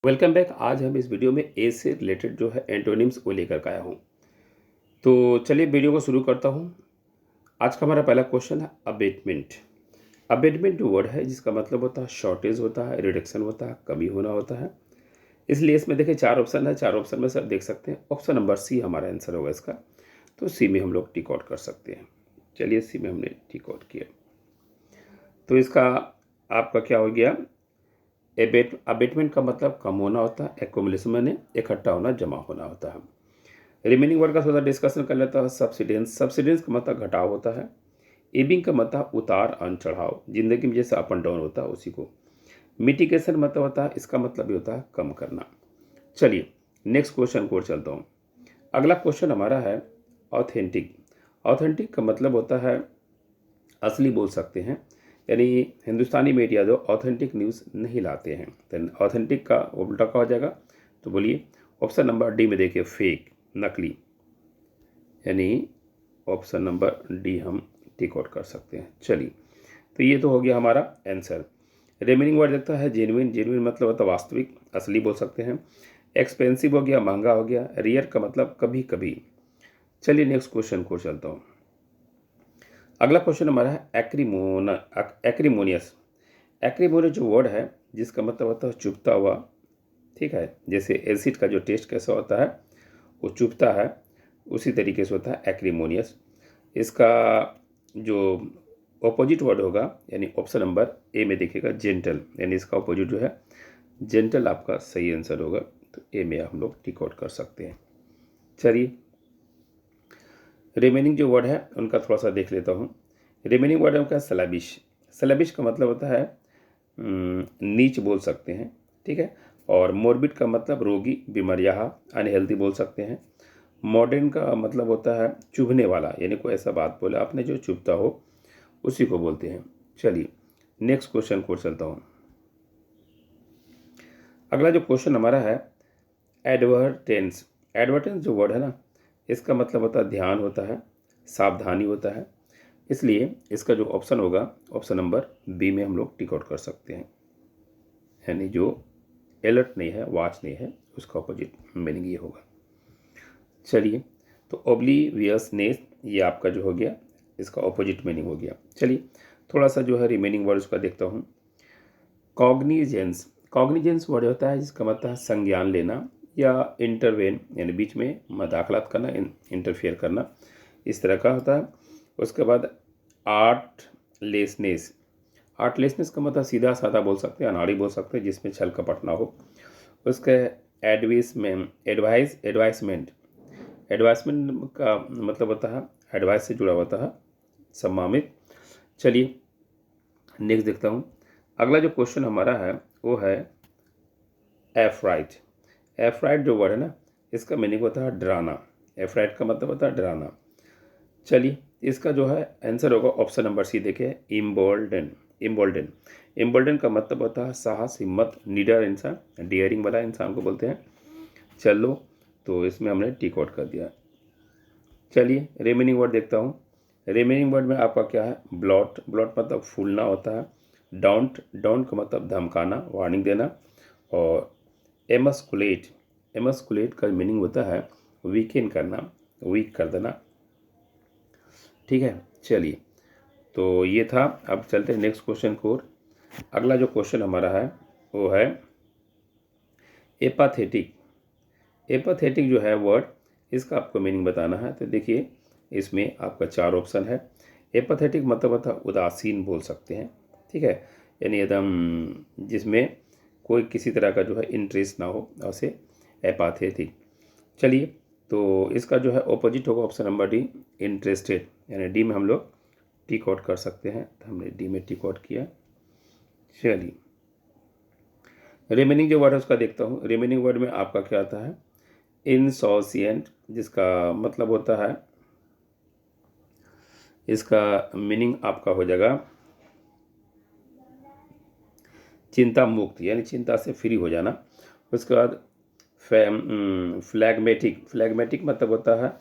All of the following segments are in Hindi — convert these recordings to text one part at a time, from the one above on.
Welcome back. आज हम इस वीडियो में ए से रिलेटेड जो है एंटोनिम्स को लेकर के आया हूँ। तो चलिए वीडियो को शुरू करता हूँ। आज का हमारा पहला क्वेश्चन है अबेटमेंट। अबेटमेंट जो वर्ड है जिसका मतलब होता है शॉर्टेज होता है, रिडक्शन होता है, कमी होना होता है। इसलिए इसमें देखिए 4 ऑप्शन है, 4 ऑप्शन में से आप देख सकते हैं ऑप्शन नंबर सी हमारा आंसर होगा इसका। तो सी में हम लोग टिक आउट कर सकते हैं। चलिए सी में हमने टिक आउट किया। तो इसका आपका क्या हो गया, अबेटमेंट का मतलब कम होना होता है, एक्यूमुलेशन मैंने इकट्ठा होना, जमा होना होता है। रिमेनिंग वर्ड का थोड़ा डिस्कशन कर लेता है। सब्सिडेंस, सब्सिडेंस का मतलब घटाव होता है। एबिंग का मतलब उतार अन चढ़ाव, जिंदगी में जैसे अप एंड डाउन होता है उसी को। मिटिगेशन मतलब होता है, इसका मतलब भी होता है कम करना। चलिए नेक्स्ट क्वेश्चन को चलता हूँ। अगला क्वेश्चन हमारा है ऑथेंटिक। ऑथेंटिक का मतलब होता है असली बोल सकते हैं, यानी हिंदुस्तानी मीडिया जो ऑथेंटिक न्यूज़ नहीं लाते हैं। तो ऑथेंटिक का उल्टा का हो जाएगा। तो बोलिए ऑप्शन नंबर डी में देखिए फेक, नकली, यानी ऑप्शन नंबर डी हम टिक आउट कर सकते हैं। चलिए तो ये तो हो गया हमारा आंसर। रिमेनिंग वर्ड देखता है जेन्युइन। जेन्युइन मतलब होता है वास्तविक, असली बोल सकते हैं। एक्सपेंसिव हो गया, महंगा हो गया। रियर का मतलब कभी कभी। चलिए नेक्स्ट क्वेश्चन को चलता हूँ। अगला क्वेश्चन हमारा है एक्रीमोनियस। एक्रीमोनियस जो वर्ड है जिसका मतलब होता है चुभता हुआ, ठीक है। जैसे एसिड का जो टेस्ट कैसा होता है वो चुभता है, उसी तरीके से होता है एक्रीमोनियस। इसका जो ऑपोजिट वर्ड होगा, यानी ऑप्शन नंबर ए में देखिएगा जेंटल, यानी इसका ऑपोजिट जो है जेंटल आपका सही आंसर होगा। तो ए में हम लोग टिक आउट कर सकते हैं। चलिए रिमेनिंग जो वर्ड है उनका थोड़ा सा देख लेता हूँ। रिमेनिंग वर्ड है उनका स्लैबिश। स्लैबिश का मतलब होता है नीच बोल सकते हैं, ठीक है। और मोर्बिड का मतलब रोगी, बीमारियाँ, अनहेल्दी बोल सकते हैं। मॉडर्न का मतलब होता है चुभने वाला, यानी कोई ऐसा बात बोला आपने जो चुभता हो, उसी को बोलते हैं। चलिए नेक्स्ट क्वेश्चन को चलता हूँ। अगला जो क्वेश्चन हमारा है एडवर्टेंस। एडवर्टेंस जो वर्ड है ना, इसका मतलब होता है ध्यान होता है, सावधानी होता है। इसलिए इसका जो ऑप्शन होगा ऑप्शन नंबर बी में हम लोग टिक आउट कर सकते हैं, यानी जो अलर्ट नहीं है, वॉच नहीं है, उसका ऑपोजिट मीनिंग ये होगा। चलिए तो ओब्लीवियसनेस ये आपका जो हो गया, इसका ऑपोजिट मीनिंग हो गया। चलिए थोड़ा सा जो है रिमेनिंग वर्ड उसका देखता हूँ। कॉग्निजेंस। कॉग्निजेंस वर्ड होता है जिसका मतलब है संज्ञान लेना या इंटरवेन, यानी बीच में मदाखलत करना, इंटरफेयर करना, इस तरह का होता है। उसके बाद आर्टलेसनेस। आर्टलेसनेस का मतलब सीधा साधा बोल सकते हैं, अनाड़ी बोल सकते हैं, जिसमें छल कपट ना हो। उसके एडवाइसमेंट। एडवाइसमेंट का मतलब होता है एडवाइस से जुड़ा होता है, सम्मानित। चलिए नेक्स्ट देखता हूँ। अगला जो क्वेश्चन हमारा है वो है एफ्राइट। एफ्राइट जो वर्ड है ना, इसका मीनिंग होता है डराना। एफ्राइट का मतलब होता है डराना। चलिए इसका जो है आंसर होगा ऑप्शन नंबर सी देखिए इम्बोल्डन। इम्बोल्डन, इम्बोल्डन का मतलब होता है साहस, हिम्मत, निडर इंसान, डियरिंग वाला इंसान को बोलते हैं। चलो तो इसमें हमने टिक आउट कर दिया। चलिए रिमेनिंग वर्ड देखता हूँ। रिमेनिंग वर्ड में आपका क्या है ब्लॉट। ब्लॉट मतलब फूलना होता है। डोंट, डोंट का मतलब धमकाना, वार्निंग देना। और एमस्कुलेट, एमस्कुलेट का मीनिंग होता है वीकेन करना, वीक कर देना, ठीक है। चलिए तो ये था। अब चलते हैं नेक्स्ट क्वेश्चन को। अगला जो क्वेश्चन हमारा है वो है एपाथेटिक। एपाथेटिक जो है वर्ड, इसका आपको मीनिंग बताना है। तो देखिए इसमें आपका 4 ऑप्शन है। एपाथेटिक मतलब होता है उदासीन बोल सकते हैं, ठीक है, यानी एकदम जिसमें कोई किसी तरह का जो है इंटरेस्ट ना हो, उसे एपाथेटिक। चलिए तो इसका जो है ऑपोजिट होगा ऑप्शन नंबर डी इंटरेस्टेड, यानी डी में हम लोग टिक आउट कर सकते हैं। तो हमने डी में टिक आउट किया। चलिए रिमेनिंग जो वर्ड है उसका देखता हूँ। रिमेनिंग वर्ड में आपका क्या आता है इनसोसिएंट, जिसका मतलब होता है, इसका मीनिंग आपका हो जाएगा चिंता मुक्त, यानी चिंता से फ्री हो जाना। उसके बाद फ्लैगमेटिक। फ्लैगमेटिक मतलब होता है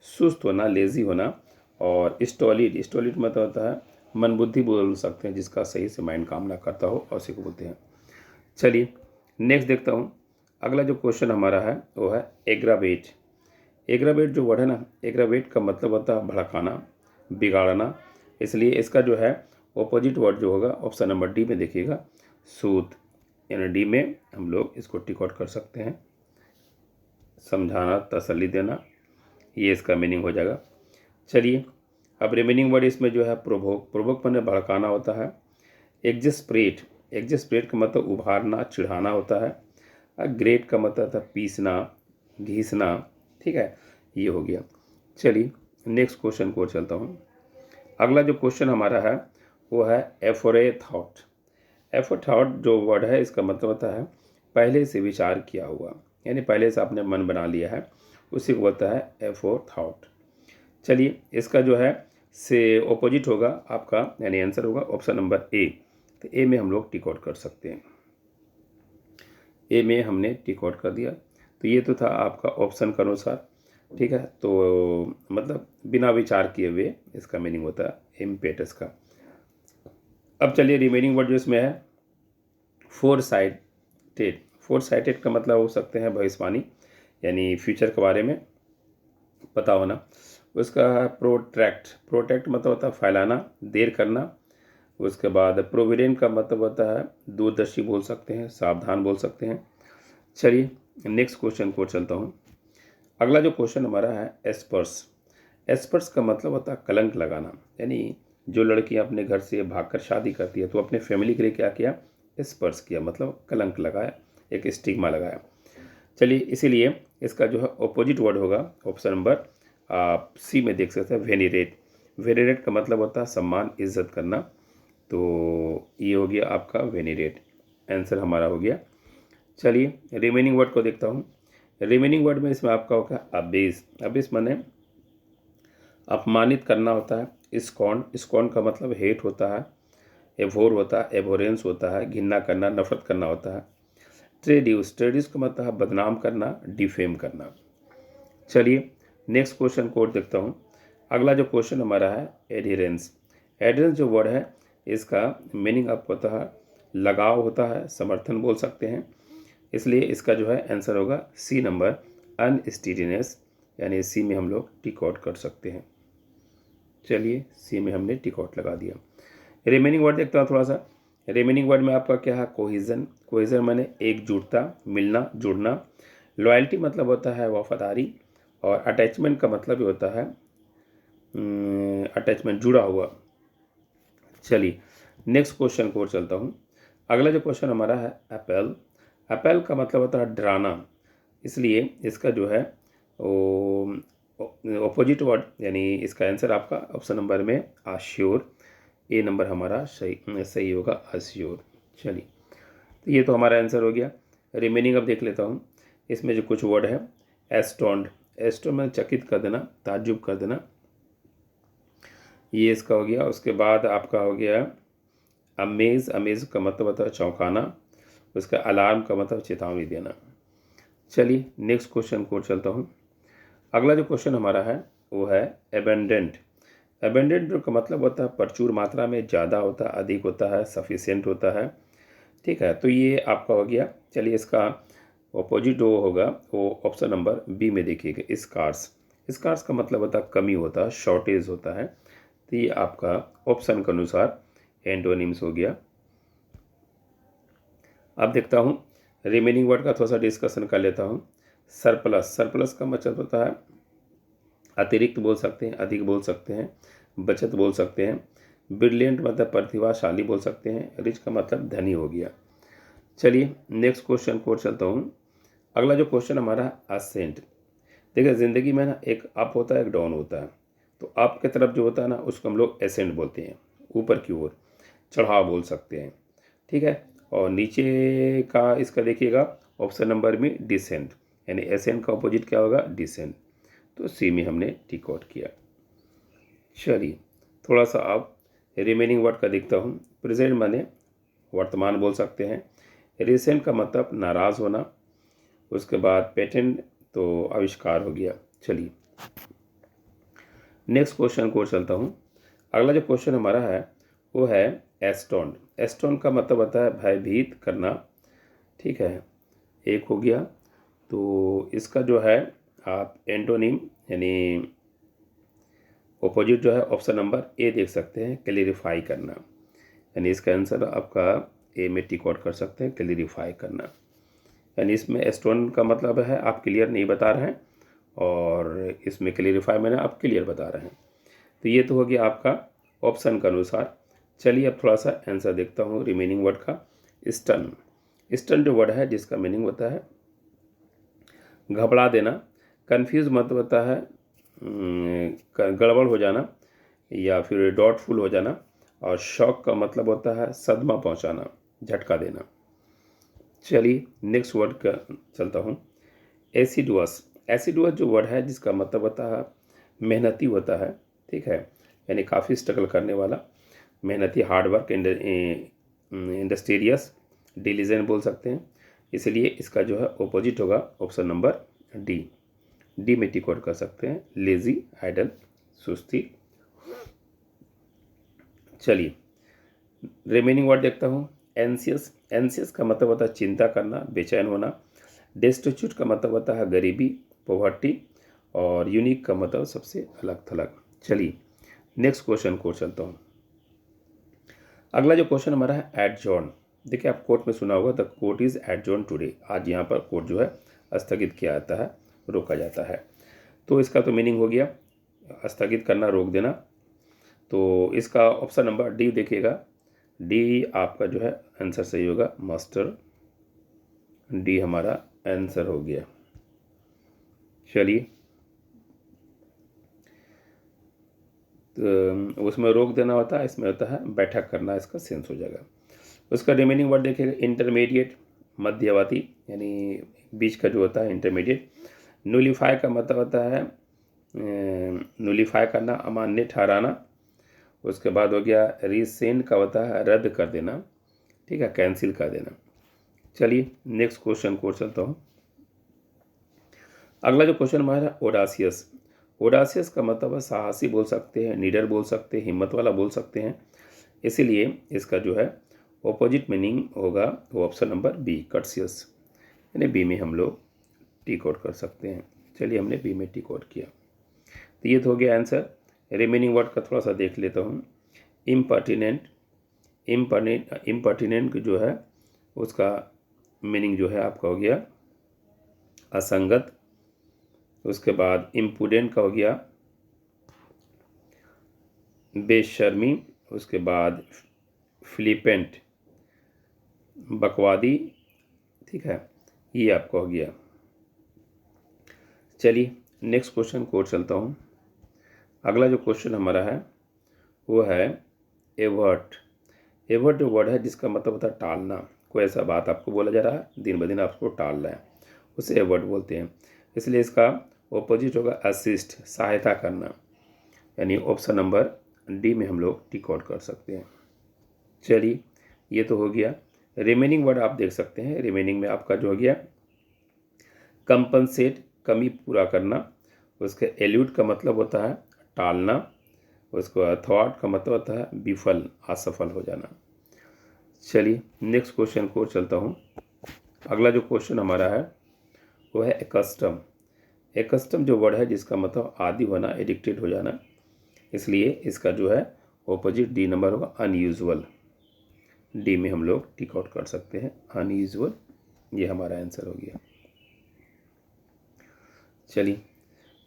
सुस्त होना, लेज़ी होना। और स्टॉलिड, स्टॉलिड मतलब होता है मन बुद्धि बोल सकते हैं, जिसका सही से माइंड काम ना करता हो, और उसी को बोलते हैं। चलिए नेक्स्ट देखता हूँ। अगला जो क्वेश्चन हमारा है वो है एग्रावेट। एग्रावेट जो वर्ड है ना, एग्रावेट का मतलब होता है भड़काना, बिगाड़ना। इसलिए इसका जो है ऑपोजिट वर्ड जो होगा ऑप्शन नंबर डी में देखिएगा, सूद। यानी डी में हम लोग इसको टिक आउट कर सकते हैं। समझाना, तसल्ली देना, ये इसका मीनिंग हो जाएगा। चलिए अब रिमेनिंग वर्ड इसमें जो है प्रोवोक। प्रोवोक मैंने भड़काना होता है। एग्जस्परेट, एग्जस्परेट का मतलब उभारना, चिढ़ाना होता है। ग्रेट का मतलब था पीसना, घीसना। ठीक है, ये हो गया। चलिए नेक्स्ट क्वेश्चन को चलता हूँ। अगला जो क्वेश्चन हमारा है वो है एफोरेथॉट। एफोथॉट जो वर्ड है इसका मतलब होता है पहले से विचार किया हुआ, यानी पहले से आपने मन बना लिया है, उसी को बोलता है एफोथॉट। चलिए इसका जो है से ऑपोजिट होगा आपका, यानी आंसर होगा ऑप्शन नंबर ए। तो ए में हम लोग टिक आउट कर सकते हैं। ए में हमने टिक आउट कर दिया। तो ये तो था आपका ऑप्शन के अनुसार। ठीक है, तो मतलब बिना विचार किए हुए इसका मीनिंग होता है इम्पेटस का। अब चलिए रिमेनिंग वर्ड जो इसमें है फोर साइटेड। फोर साइटेड का मतलब हो सकते हैं भविष्यवाणी, यानी फ्यूचर के बारे में पता होना। उसका प्रोट्रैक्ट, प्रोट्रैक्ट मतलब होता है फैलाना, देर करना। उसके बाद प्रोविडेंट का मतलब होता है दूरदर्शी बोल सकते हैं, सावधान बोल सकते हैं। चलिए नेक्स्ट क्वेश्चन को चलता हूँ। अगला जो क्वेश्चन हमारा है एस्पर्स। एस्पर्स का मतलब होता है कलंक लगाना, यानी जो लड़कियां अपने घर से भागकर शादी करती है तो अपने फैमिली के लिए क्या किया, एस्पर्स किया, मतलब कलंक लगाया, एक स्टिग्मा लगाया। चलिए इसीलिए इसका जो है ऑपोजिट वर्ड होगा ऑप्शन नंबर आप सी में देख सकते हैं, वेनिरेट। वेनिरेट का मतलब होता है सम्मान, इज्जत करना। तो ये हो गया आपका वेनिरेट, आंसर हमारा हो गया। चलिए रिमेनिंग वर्ड को देखता हूँ। रिमेनिंग वर्ड में इसमें आपका होगा अबेस। अबेस माने अपमानित करना होता है। इस्कॉन, इस्कॉन का मतलब हेट होता है। एवोर होता है, एवोरेंस होता है, घिन्ना करना, नफरत करना होता है। ट्रेड्यूस, ट्रेड्यूस का मतलब है बदनाम करना, डिफेम करना। चलिए नेक्स्ट क्वेश्चन को और देखता हूँ। अगला जो क्वेश्चन हमारा है एडहेरेंस। एडहेरेंस जो वर्ड है इसका मीनिंग आपको पता है लगाव होता है, समर्थन बोल सकते हैं। इसलिए इसका जो है आंसर होगा सी नंबर, अनस्टीडीनेस। यानी सी में हम लोग टिक आउट कर सकते हैं। चलिए सी में हमने टिक आउट लगा दिया। रिमेनिंग वर्ड देखता हूँ थोड़ा सा। रिमेनिंग वर्ड में आपका क्या है कोहिजन। कोहिजन माने एकजुटता, मिलना, जुड़ना। लॉयल्टी मतलब होता है वफादारी। और अटैचमेंट का मतलब भी होता है अटैचमेंट, जुड़ा हुआ। चलिए नेक्स्ट क्वेश्चन को और चलता हूँ। अगला जो क्वेश्चन हमारा है एप्पल। एप्पल का मतलब होता है डराना। इसलिए इसका जो है ऑपोजिट वर्ड, यानी इसका आंसर आपका ऑप्शन नंबर में आश्योर। ए नंबर हमारा सही होगा, अश्योर। चलिए तो ये तो हमारा आंसर हो गया। रिमेनिंग अब देख लेता हूँ। इसमें जो कुछ वर्ड है एस्टोन्ड। एस्टोन्ड में चकित कर देना, ताज्जुब कर देना, ये इसका हो गया। उसके बाद आपका हो गया अमेज। अमेज का मतलब होता है चौंकाना। उसका अलार्म का मतलब चेतावनी देना। चलिए नेक्स्ट क्वेश्चन को चलता हूँ। अगला जो क्वेश्चन हमारा है वो है एबेंडेंट। एबेंडेंट का मतलब होता है प्रचुर मात्रा में, ज़्यादा होता है, अधिक होता है, सफिशिएंट होता है। ठीक है, तो ये आपका हो गया। चलिए इसका ऑपोजिट जो होगा वो ऑप्शन नंबर बी में देखिएगा, स्कार्स। स्कार्स का मतलब होता है कमी होता है, शॉर्टेज होता है। तो ये आपका ऑप्शन के अनुसार एंटोनिम्स हो गया। अब देखता हूँ रिमेनिंग वर्ड का थोड़ा सा डिस्कशन कर लेता हूँ। सरप्लस। सरप्लस का मतलब होता है अतिरिक्त बोल सकते हैं, अधिक बोल सकते हैं, बचत बोल सकते हैं। ब्रिलियंट मतलब प्रतिभाशाली बोल सकते हैं। रिच का मतलब धनी हो गया। चलिए नेक्स्ट क्वेश्चन को चलता हूँ। अगला जो क्वेश्चन हमारा असेंट। देखिए ज़िंदगी में ना एक अप होता है, एक डाउन होता है। तो अप की तरफ जो होता है ना उसको हम लोग एसेंट बोलते हैं, ऊपर की ओर चढ़ाव बोल सकते हैं। ठीक है, और नीचे का इसका देखिएगा ऑप्शन नंबर में डिसेंट, यानी एसेंट का अपोजिट क्या होगा, डिसेंट। तो सी में हमने टिक आउट किया। चलिए थोड़ा सा अब रिमेनिंग वर्ड का देखता हूँ। प्रेजेंट माने वर्तमान बोल सकते हैं। रिसेंट का मतलब नाराज़ होना। उसके बाद पेटेंट तो आविष्कार हो गया। चलिए नेक्स्ट क्वेश्चन को चलता हूँ। अगला जो क्वेश्चन हमारा है वो है एस्टोन्ड। एस्टोन्ड का मतलब होता है भयभीत करना। ठीक है, एक हो गया। तो इसका जो है आप एंटोनिम यानी ऑपोजिट जो है ऑप्शन नंबर ए देख सकते हैं, क्लैरिफाई करना। यानी इसका आंसर आपका ए में टिक आउट कर सकते हैं, क्लैरिफाई करना। यानी इसमें स्टोन का मतलब है आप क्लियर नहीं बता रहे हैं, और इसमें क्लैरिफाई मैंने आप क्लियर बता रहे हैं। तो ये तो हो गया आपका ऑप्शन के अनुसार। चलिए अब थोड़ा सा आंसर देखता हूँ रिमेनिंग वर्ड का। स्टन, स्टन जो वर्ड है जिसका मीनिंग होता है घबरा देना, कंफ्यूज मतलब होता है गड़बड़ हो जाना या फिर डाउटफुल हो जाना, और शॉक का मतलब होता है सदमा पहुंचाना, झटका देना। चलिए नेक्स्ट वर्ड का चलता हूँ। एसिडुअस, एसिडुअस जो वर्ड है जिसका मतलब होता है मेहनती होता है, ठीक है, यानी काफ़ी स्ट्रगल करने वाला, मेहनती, हार्डवर्क, इंडस्ट्रियस, डिलीजेंट बोल सकते हैं। इसलिए इसका जो है ऑपोजिट होगा ऑप्शन नंबर डी। डी में टिक आउट कर सकते हैं, लेजी, आइडल, सुस्ती। चलिए रिमेनिंग वर्ड देखता हूँ। एंसियस, एंसियस का मतलब होता है चिंता करना, बेचैन होना। डेस्टिट्यूट का मतलब होता है गरीबी, पॉवर्टी, और यूनिक का मतलब सबसे अलग थलग। चलिए नेक्स्ट क्वेश्चन को चलता हूँ। अगला जो क्वेश्चन हमारा है एडजॉर्न। देखिए आप कोर्ट में सुना होगा the court is adjourn today. आज यहाँ पर कोर्ट जो है स्थगित किया जाता है, रोका जाता है। तो इसका तो मीनिंग हो गया स्थगित करना, रोक देना। तो इसका ऑप्शन नंबर डी देखिएगा, डी आपका जो है आंसर सही होगा, मास्टर। डी हमारा आंसर हो गया। चलिए तो उसमें रोक देना होता है, इसमें होता है बैठक करना, इसका सेंस हो जाएगा। उसका रिमेनिंग वर्ड देखिएगा, इंटरमीडिएट, मध्यवर्ती, यानी बीच का जो होता है इंटरमीडिएट। नूलीफाई का मतलब होता है नूलीफाई करना, अमान्य ठहराना। उसके बाद हो गया रीसेंड का होता है रद्द कर देना, ठीक है, कैंसिल कर देना। चलिए नेक्स्ट क्वेश्चन को चलता हूँ। अगला जो क्वेश्चन हमारा ओडासियस। ओडासियस का मतलब है साहसी बोल सकते हैं, नीडर बोल सकते हैं, हिम्मत वाला बोल सकते हैं। इसीलिए इसका जो है ऑपोजिट मीनिंग होगा वो ऑप्शन नंबर बी, कर्सियस। यानी बी में हम लोग टिक आउट कर सकते हैं। चलिए हमने बी में टिक आउट किया। तो ये तो हो गया आंसर। रिमेनिंग वर्ड का थोड़ा सा देख लेता हूँ। इम्पर्टिनेंट, इम्पर्टिनेंट जो है उसका मीनिंग जो है आपका हो गया असंगत। उसके बाद इम्पुडेंट का हो गया बेशर्मी। उसके बाद फ्लिपेंट, बकवादी, ठीक है, ये आपका हो गया। चलिए नेक्स्ट क्वेश्चन को चलता हूँ। अगला जो क्वेश्चन हमारा है वो है एवर्ट। एवर्ट जो वर्ड है जिसका मतलब होता है टालना, कोई ऐसा बात आपको बोला जा रहा है दिन ब दिन आपको टाल रहा है, उसे एवर्ट बोलते हैं। इसलिए इसका ऑपोजिट होगा असिस्ट, सहायता करना। यानी ऑप्शन नंबर डी में हम लोग टिक आउट कर सकते हैं। चलिए ये तो हो गया। रिमेनिंग वर्ड आप देख सकते हैं। रिमेनिंग में आपका जो हो गया कंपनसेट, कमी पूरा करना। उसके एल्यूट का मतलब होता है टालना। उसको थॉट का मतलब होता है विफल, असफल हो जाना। चलिए नेक्स्ट क्वेश्चन को चलता हूँ। अगला जो क्वेश्चन हमारा है वो है एकस्टम। एकस्टम जो वर्ड है जिसका मतलब आदी होना, एडिक्टेड हो जाना। इसलिए इसका जो है ऑपोजिट डी नंबर होगा, अनयूजुअल। डी में हम लोग टिक आउट कर सकते हैं, अनयूजुअल। ये हमारा आंसर हो गया। चलिए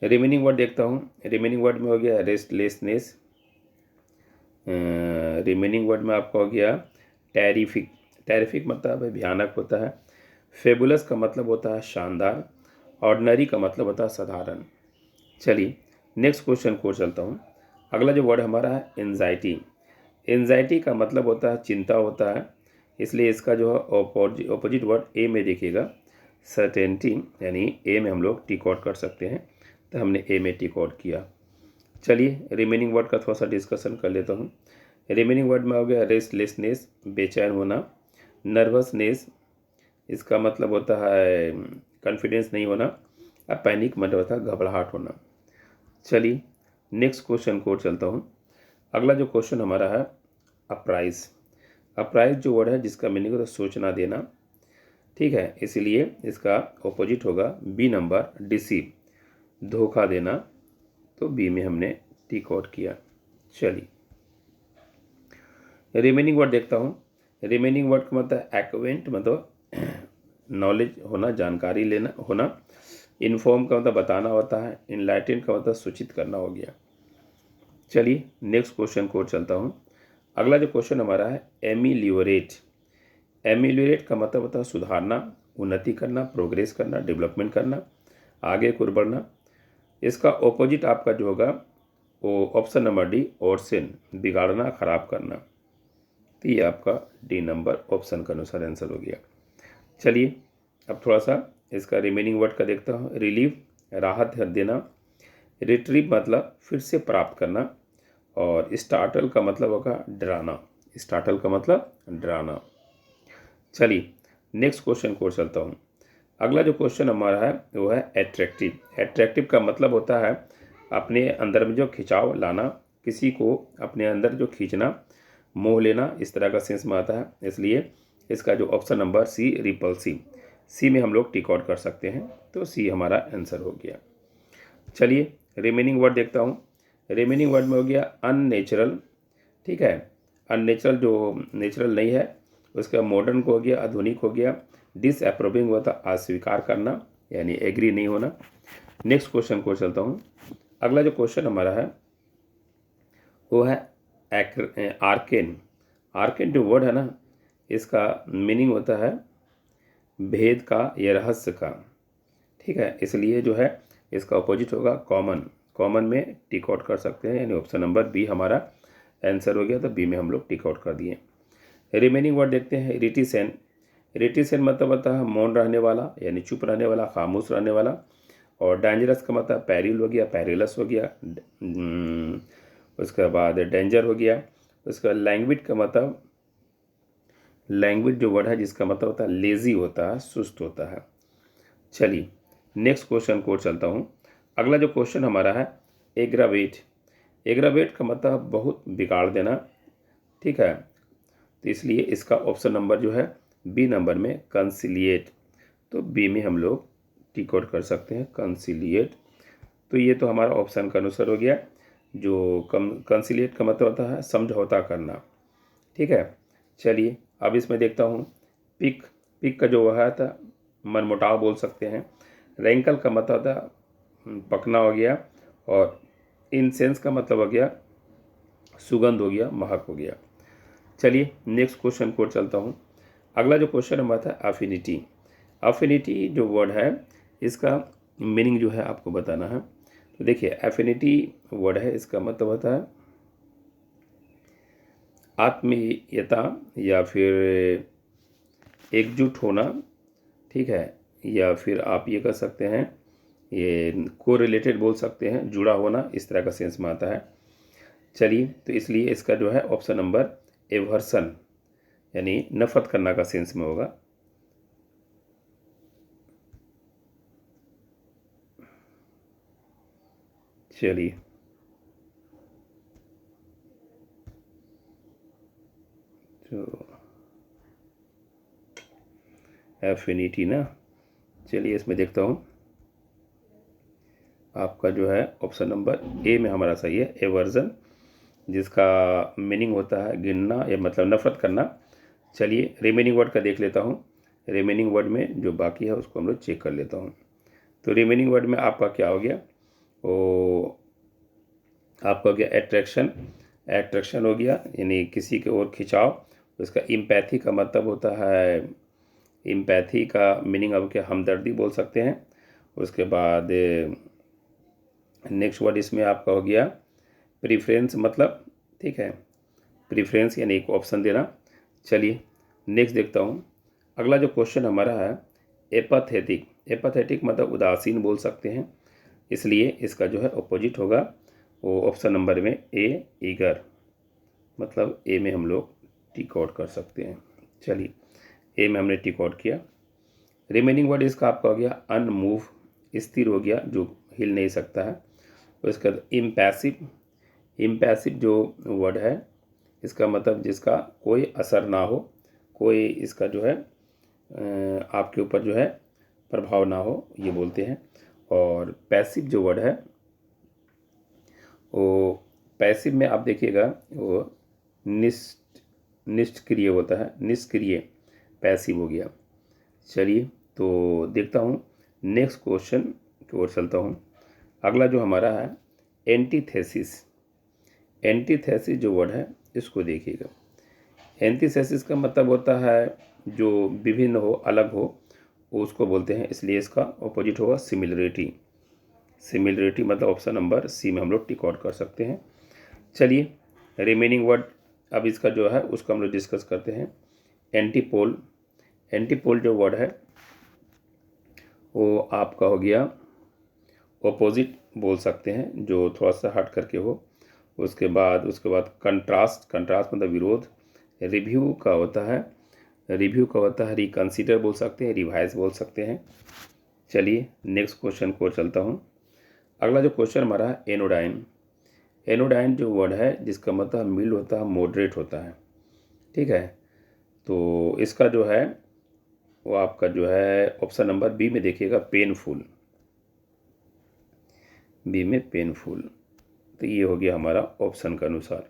रिमेनिंग वर्ड देखता हूँ। रिमेनिंग वर्ड में हो गया रेस्टलेसनेस। रिमेनिंग वर्ड में आपका हो गया टेरिफिक। टेरिफिक मतलब भयानक होता है। फेबुलस का मतलब होता है शानदार। ऑर्डिनरी का मतलब होता है साधारण। चलिए नेक्स्ट क्वेश्चन को चलता हूँ। अगला जो वर्ड हमारा है एंजाइटी। एंजाइटी का मतलब होता है चिंता होता है। इसलिए इसका जो है ऑपोजिट वर्ड ए में देखिएगा, सर्टेनिटी। यानी ए में हम लोग टिक आउट कर सकते हैं, तो हमने ए में टिक आउट किया। चलिए रिमेनिंग वर्ड का थोड़ा सा डिस्कशन कर लेता हूँ। रिमेनिंग वर्ड में हो गया रेस्टलेसनेस, बेचैन होना। नर्वसनेस, इसका मतलब होता है कॉन्फिडेंस नहीं होना। अब पैनिक मतलब होता है घबराहट होना। चलिए नेक्स्ट क्वेश्चन को चलता हूँ। अगला जो क्वेश्चन हमारा है अपराइज। अपराइज जो वर्ड है जिसका मीनिंग होता है सोचना देना, ठीक है, इसीलिए इसका ऑपोजिट होगा बी नंबर, डिसीव, धोखा देना। तो बी में हमने टिक आउट किया। चलिए रिमेनिंग वर्ड देखता हूँ। रिमेनिंग वर्ड का मतलब एक्वेंट, मतलब नॉलेज होना, जानकारी लेना होना। इन्फॉर्म का मतलब बताना होता है। इनलाइटेंड का मतलब सूचित करना हो गया। चलिए नेक्स्ट क्वेश्चन को चलता हूँ। अगला जो क्वेश्चन हमारा है एमिलियोरेट। एमिलियोरेट का मतलब होता है सुधारना, उन्नति करना, प्रोग्रेस करना, डेवलपमेंट करना, आगे की ओर बढ़ना। इसका ऑपोजिट आपका जो होगा वो ऑप्शन नंबर डी, वर्सन, बिगाड़ना, खराब करना। तो ये आपका डी नंबर ऑप्शन का अनुसार आंसर हो गया। चलिए अब थोड़ा सा इसका रिमेनिंग वर्ड का देखता हूँ। रिलीव, राहत देना। रिट्रीव मतलब फिर से प्राप्त करना। और स्टार्टल का मतलब होगा डराना। स्टार्टल का मतलब डराना। चलिए नेक्स्ट क्वेश्चन को चलता हूँ। अगला जो क्वेश्चन हमारा है वो है एट्रैक्टिव। एट्रैक्टिव का मतलब होता है अपने अंदर में जो खिंचाव लाना, किसी को अपने अंदर जो खींचना, मोह लेना, इस तरह का सेंस में आता है। इसलिए इसका जो ऑप्शन नंबर सी, रिपल्सिव, सी में हम लोग टिक आउट कर सकते हैं। तो सी हमारा आंसर हो गया। चलिए रिमेनिंग वर्ड देखता हूँ। रिमेनिंग वर्ड में हो गया अननेचुरल। ठीक है, अननेचुरल जो नेचुरल नहीं है उसका मॉडर्न को हो गया, आधुनिक हो गया। डिसअप्रूविंग होता अस्वीकार करना, यानी एग्री नहीं होना। नेक्स्ट क्वेश्चन को चलता हूँ। अगला जो क्वेश्चन हमारा है वो है आर्केन। आर्केन जो वर्ड है ना, इसका मीनिंग होता है भेद का या रहस्य का। ठीक है, इसलिए जो है इसका अपोजिट होगा कॉमन। कॉमन में टिक आउट कर सकते हैं, यानी ऑप्शन नंबर बी हमारा आंसर हो गया। तो बी में हम लोग टिक आउट कर दिए। रिमेनिंग वर्ड देखते हैं। रिटिसेंट। रिटिसेंट मतलब होता है मौन रहने वाला, यानी चुप रहने वाला, खामोश रहने वाला। और डेंजरस का मतलब पैरिल हो गया, पैरिलस हो गया। उसके बाद डेंजर हो गया। उसका लैंग्वेज का मतलब, लैंग्वेज जो वर्ड है जिसका मतलब होता है लेज़ी होता है, सुस्त होता है। चलिए नेक्स्ट क्वेश्चन को चलता हूँ। अगला जो क्वेश्चन हमारा है एग्रावेट। एग्रावेट का मतलब बहुत बिगाड़ देना। ठीक है, तो इसलिए इसका ऑप्शन नंबर जो है बी नंबर में कंसिलिएट। तो बी में हम लोग टिक आउट कर सकते हैं कंसिलिएट। तो ये तो हमारा ऑप्शन का अनुसार हो गया। जो कंसिलिएट का मतलब होता है समझौता करना। ठीक है, चलिए अब इसमें देखता हूँ पिक। पिक का जो वह था मनमुटाव बोल सकते हैं। रैंकल का मतलब होता है पकना हो गया। और इंसेंस का मतलब हो गया सुगंध हो गया, महक हो गया। चलिए नेक्स्ट क्वेश्चन को चलता हूँ। अगला जो क्वेश्चन हमारा था अफिनिटी। अफिनिटी जो वर्ड है इसका मीनिंग जो है आपको बताना है। तो देखिए एफिनिटी वर्ड है, इसका मतलब होता है आत्मीयता या फिर एकजुट होना। ठीक है, या फिर आप ये कह सकते हैं ये कोरिलेटेड बोल सकते हैं, जुड़ा होना, इस तरह का सेंस में आता है। चलिए तो इसलिए इसका जो है ऑप्शन नंबर एवर्सन, यानी नफरत करना का सेंस में होगा। चलिए तो एफिनिटी ना, चलिए इसमें देखता हूँ आपका जो है ऑप्शन नंबर ए में हमारा सही है, एवर्जन, जिसका मीनिंग होता है गिनना या मतलब नफरत करना। चलिए रिमेनिंग वर्ड का देख लेता हूँ। रिमेनिंग वर्ड में जो बाकी है उसको हम लोग चेक कर लेता हूँ। तो रिमेनिंग वर्ड में आपका क्या हो गया, वो आपका हो गया एट्रैक्शन। एट्रैक्शन हो गया यानी किसी की ओर खिंचाव। उसका इम्पैथी का मतलब होता है, इम्पैथी का मीनिंग अब क्या हमदर्दी बोल सकते हैं। उसके बाद नेक्स्ट वर्ड इसमें आपका हो गया प्रीफ्रेंस मतलब। ठीक है, प्रीफ्रेंस यानी एक ऑप्शन देना। चलिए नेक्स्ट देखता हूँ। अगला जो क्वेश्चन हमारा है एपैथेटिक। एपैथेटिक मतलब उदासीन बोल सकते हैं, इसलिए इसका जो है अपोजिट होगा वो ऑप्शन नंबर में ए, ईगर, मतलब ए में हम लोग टिक आउट कर सकते हैं। चलिए ए में हमने टिक आउट किया। रिमेनिंग वर्ड इसका आपका हो गया अनमूव, स्थिर हो गया, जो हिल नहीं सकता है। उसके बाद इम्पैसिव। इम्पैसिव जो वर्ड है इसका मतलब जिसका कोई असर ना हो, कोई इसका जो है आपके ऊपर जो है प्रभाव ना हो, ये बोलते हैं। और पैसिव जो वर्ड है वो पैसिव में आप देखिएगा वो निष्क्रिय होता है, निष्क्रिय पैसिव हो गया। चलिए तो देखता हूँ नेक्स्ट क्वेश्चन की ओर चलता हूँ। अगला जो हमारा है एंटीथेसिस। एंटीथेसिस जो वर्ड है इसको देखिएगा। एंटीथेसिस का मतलब होता है जो विभिन्न हो, अलग हो, उसको बोलते हैं, इसलिए इसका ऑपोजिट होगा सिमिलरिटी। सिमिलरिटी मतलब ऑप्शन नंबर सी में हम लोग टिक आउट कर सकते हैं। चलिए रिमेनिंग वर्ड अब इसका जो है उसको हम लोग डिस्कस करते हैं। एंटीपोल। एंटीपोल जो वर्ड है वो आपका हो गया ऑपोजिट बोल सकते हैं, जो थोड़ा सा हट करके हो। उसके बाद कंट्रास्ट। कंट्रास्ट मतलब विरोध। रिव्यू का होता है रिकंसीडर बोल सकते हैं, रिवाइज बोल सकते हैं। चलिए नेक्स्ट क्वेश्चन को चलता हूँ। अगला जो क्वेश्चन हमारा है एनोडाइन। एनोडाइन जो वर्ड है जिसका मतलब मिल्ड होता है, मॉडरेट होता है, ठीक है। तो इसका जो है वो आपका जो है ऑप्शन नंबर बी में देखिएगा, पेनफुल। बी में पेनफुल, तो ये हो गया हमारा ऑप्शन के अनुसार।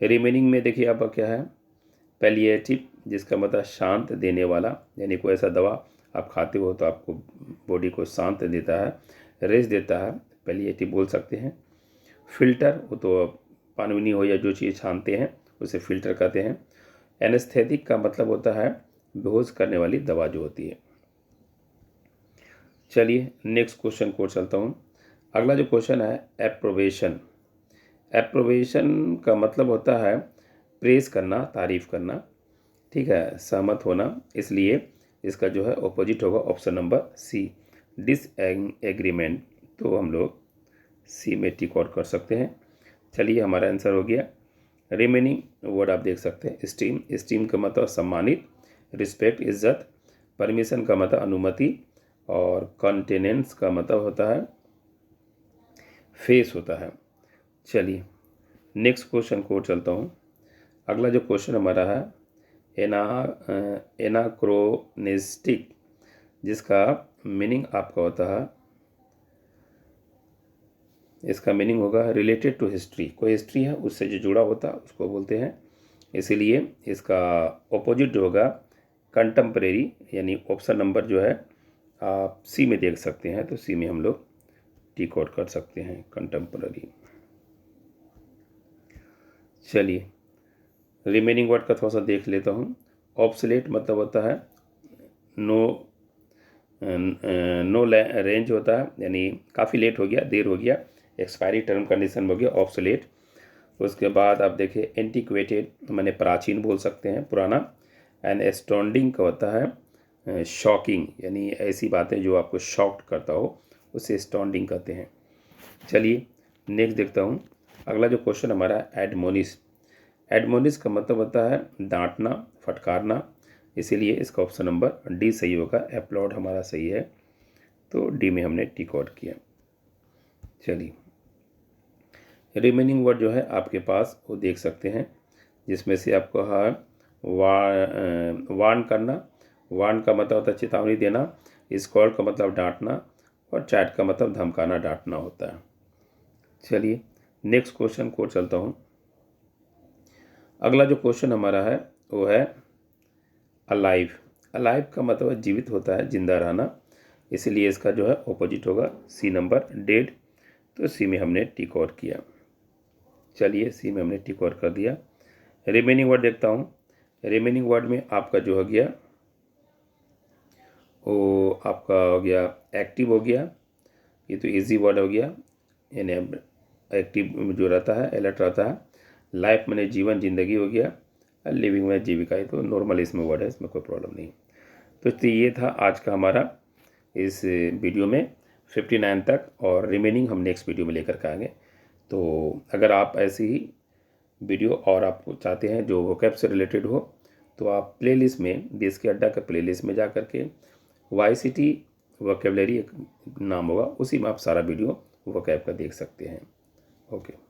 रिमेनिंग में देखिए आपका क्या है, पैलिएटिव, जिसका मतलब शांत देने वाला, यानी कोई ऐसा दवा आप खाते हो तो आपको बॉडी को शांत देता है, रेस्ट देता है, पैलिएटिव बोल सकते हैं। फिल्टर, वो तो पानी हो या जो चीज़ छानते हैं उसे फिल्टर कहते हैं। एनेस्थेटिक का मतलब होता है बेहोश करने वाली दवा जो होती है। चलिए नेक्स्ट क्वेश्चन को चलता हूँ। अगला जो क्वेश्चन है एप्रोवेशन। एप्रोवेशन का मतलब होता है प्रेज करना, तारीफ करना, ठीक है, सहमत होना, इसलिए इसका जो है ऑपोजिट होगा ऑप्शन नंबर सी, डिसएग्रीमेंट। तो हम लोग सी में टिक आउट कर सकते हैं। चलिए हमारा आंसर हो गया। रिमेनिंग वर्ड आप देख सकते हैं स्टीम। स्टीम का मतलब सम्मानित, रिस्पेक्ट इज्जत, परमिशन का मतलब अनुमति, और कंटेनेंस का मतलब होता है फेस होता है। चलिए नेक्स्ट क्वेश्चन को चलता हूँ। अगला जो क्वेश्चन हमारा है एनाक्रोनिस्टिक, जिसका मीनिंग आपका होता है, इसका मीनिंग होगा रिलेटेड टू हिस्ट्री। कोई हिस्ट्री है उससे जो जुड़ा होता है उसको बोलते हैं, इसीलिए इसका ऑपोजिट जो होगा कंटेम्परेरी, यानी ऑप्शन नंबर जो है आप सी में देख सकते हैं, तो सी में हम लोग टिक आउट कर सकते हैं, कंटेम्परेरी। चलिए रिमेनिंग वर्ड का थोड़ा सा देख लेता हूँ। ऑब्सोलेट मतलब होता है नो रेंज होता है, यानी काफ़ी लेट हो गया, देर हो गया, एक्सपायरी टर्म कंडीशन हो गया ऑब्सोलेट। उसके बाद आप देखिए एंटीक्वेटेड माने प्राचीन बोल सकते हैं, पुराना। एंड एस्टोंडिंग का होता है शॉकिंग, यानी ऐसी बातें जो आपको शॉक्ड करता हो उसे एस्टोंडिंग कहते हैं। चलिए नेक्स्ट देखता हूँ। अगला जो क्वेश्चन हमारा है एडमोनिश। एडमोनिश का मतलब होता है डांटना, फटकारना, इसीलिए इसका ऑप्शन नंबर डी सही होगा। अपलॉड हमारा सही है, तो डी में हमने टिक आउट किया। चलिए रिमेनिंग वर्ड जो है आपके पास वो देख सकते हैं, जिसमें से आपको है वार्न करना। वार्न का मतलब होता है चेतावनी देना, स्कॉल का मतलब डांटना, और चैट का मतलब धमकाना, डांटना होता है। चलिए नेक्स्ट क्वेश्चन को चलता हूँ। अगला जो क्वेश्चन हमारा है वो है अलाइव। अलाइव का मतलब है जीवित होता है, जिंदा रहना, इसीलिए इसका जो है ऑपोजिट होगा सी नंबर, डेड। तो सी में हमने टिक आउट किया। चलिए सी में हमने टिक आउट कर दिया। रिमेनिंग वर्ड देखता हूँ। रिमेनिंग वर्ड में आपका जो हो गया वो आपका हो गया एक्टिव हो गया, ये तो इजी वर्ड हो गया, यानी एक्टिव जो रहता है, अलर्ट रहता है। लाइफ मैंने जीवन, जिंदगी हो गया। लिविंग में जीविका, है तो नॉर्मल इसमें वर्ड है, इसमें कोई प्रॉब्लम नहीं। तो ये था आज का हमारा इस वीडियो में 59 तक, और रिमेनिंग हम नेक्स्ट वीडियो में लेकर के आएंगे। तो अगर आप ऐसी ही वीडियो और आपको चाहते हैं जो वोकैब से रिलेटेड हो, तो आप प्लेलिस्ट में बीएस के अड्डा के प्लेलिस्ट में जा कर के YCT वोकैबलरी एक नाम होगा, उसी में आप सारा वीडियो वोकैब का देख सकते हैं। ओके।